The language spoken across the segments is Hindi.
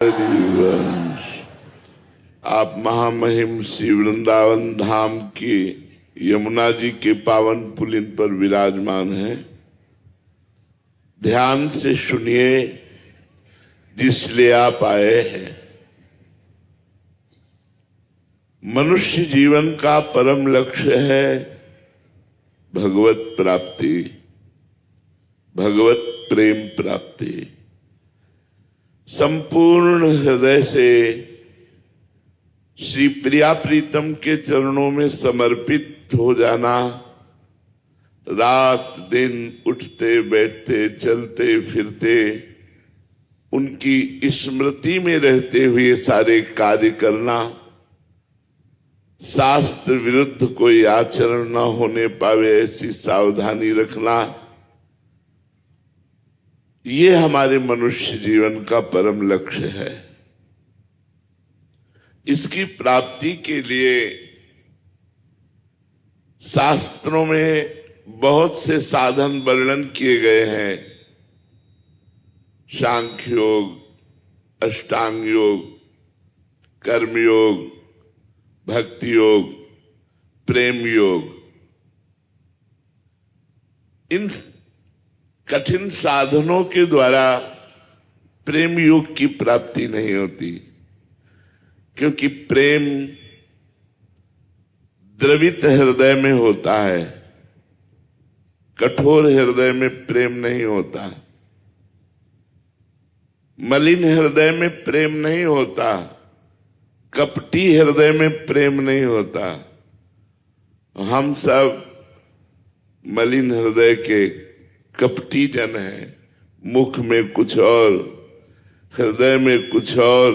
हरिवंश। आप महामहिम श्री वृंदावन धाम के यमुना जी के पावन पुलिन पर विराजमान हैं। ध्यान से सुनिए जिसलिए आप आए हैं। मनुष्य जीवन का परम लक्ष्य है भगवत प्राप्ति, भगवत प्रेम प्राप्ति। संपूर्ण हृदय से श्री प्रिया प्रीतम के चरणों में समर्पित हो जाना, रात दिन उठते बैठते चलते फिरते उनकी स्मृति में रहते हुए सारे कार्य करना, शास्त्र विरुद्ध कोई आचरण न होने पावे ऐसी सावधानी रखना, ये हमारे मनुष्य जीवन का परम लक्ष्य है। इसकी प्राप्ति के लिए शास्त्रों में बहुत से साधन वर्णन किए गए हैं। सांख्य योग, अष्टांग योग, कर्म योग, भक्ति योग, प्रेम योग। इन कठिन साधनों के द्वारा प्रेम योग की प्राप्ति नहीं होती, क्योंकि प्रेम द्रवित हृदय में होता है, कठोर हृदय में प्रेम नहीं होता, मलिन हृदय में प्रेम नहीं होता, कपटी हृदय में प्रेम नहीं होता। हम सब मलिन हृदय के कपटी जन है, मुख में कुछ और, हृदय में कुछ और,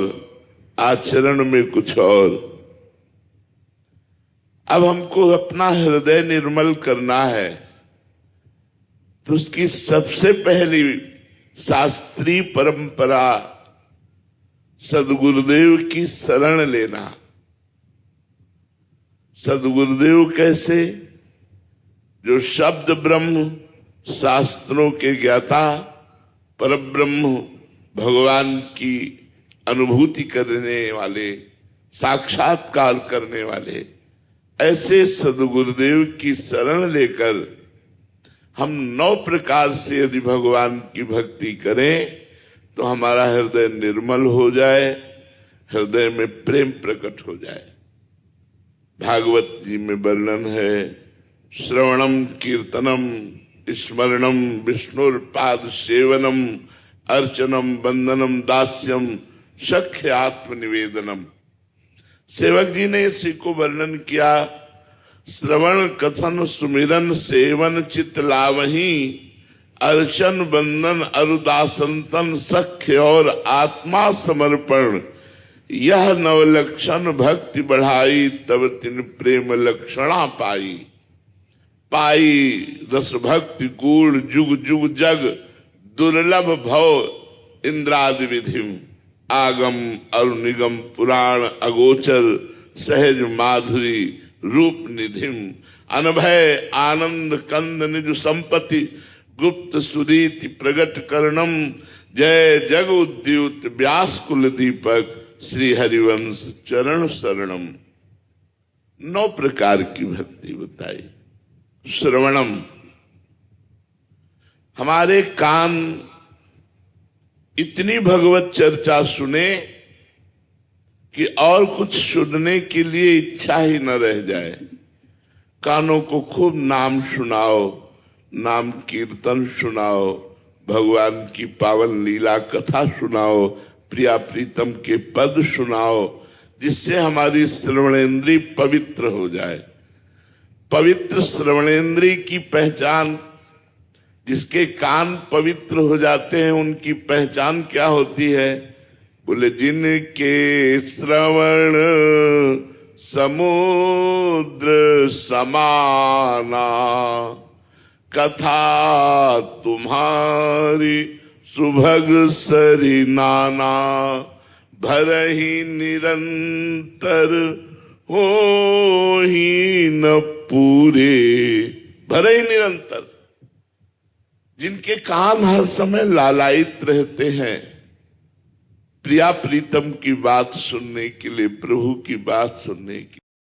आचरण में कुछ और। अब हमको अपना हृदय निर्मल करना है, तो उसकी सबसे पहली शास्त्रीय परंपरा सद्गुरुदेव की शरण लेना। सद्गुरुदेव कैसे? जो शब्द ब्रह्म, शास्त्रों के ज्ञाता, परब्रह्म भगवान की अनुभूति करने वाले, साक्षात्कार करने वाले, ऐसे सद्गुरुदेव की शरण लेकर हम 9 प्रकार से यदि भगवान की भक्ति करें तो हमारा हृदय निर्मल हो जाए, हृदय में प्रेम प्रकट हो जाए। भागवत जी में वर्णन है, श्रवणम कीर्तनम स्मरणम विष्णुर्पाद सेवनम अर्चनम वंदनम दास्यम सख्य आत्मनिवेदनम। सेवक जी ने इसी को वर्णन किया। श्रवण कथन सुमिरन सेवन चित लावही, अर्चन वंदन अरुदासंतन सख्य और आत्मा समर्पण, यह नवलक्षण भक्ति बढ़ाई, तब तिन प्रेम लक्षणा पाई। पाई रस भक्ति गूढ़ जुग जुग जग, दुर्लभ भव इंद्रादि विधिम, आगम अरुनिगम पुराण अगोचर, सहज माधुरी रूप निधिम, अनभय आनंद कंद निज संपत्ति, गुप्त सुरीति प्रगट करणम, जय जग उद्युत व्यास कुल दीपक, श्री हरिवंश चरण शरणम। 9 प्रकार की भक्ति बताई। श्रवणम, हमारे कान इतनी भगवत चर्चा सुने कि और कुछ सुनने के लिए इच्छा ही न रह जाए। कानों को खूब नाम सुनाओ, नाम कीर्तन सुनाओ, भगवान की पावन लीला कथा सुनाओ, प्रिया प्रीतम के पद सुनाओ, जिससे हमारी श्रवणेन्द्रिय पवित्र हो जाए। पवित्र श्रवणेन्द्रिय की पहचान, जिसके कान पवित्र हो जाते हैं उनकी पहचान क्या होती है? बोले, जिनके श्रवण समुद्र समाना, कथा तुम्हारी सुभग सरी नाना, भरहि निरंतर हो ही न पूरे। भरहि निरंतर, जिनके कान हर समय लालायित रहते हैं, प्रिया प्रीतम की बात सुनने के लिए, प्रभु की बात सुनने की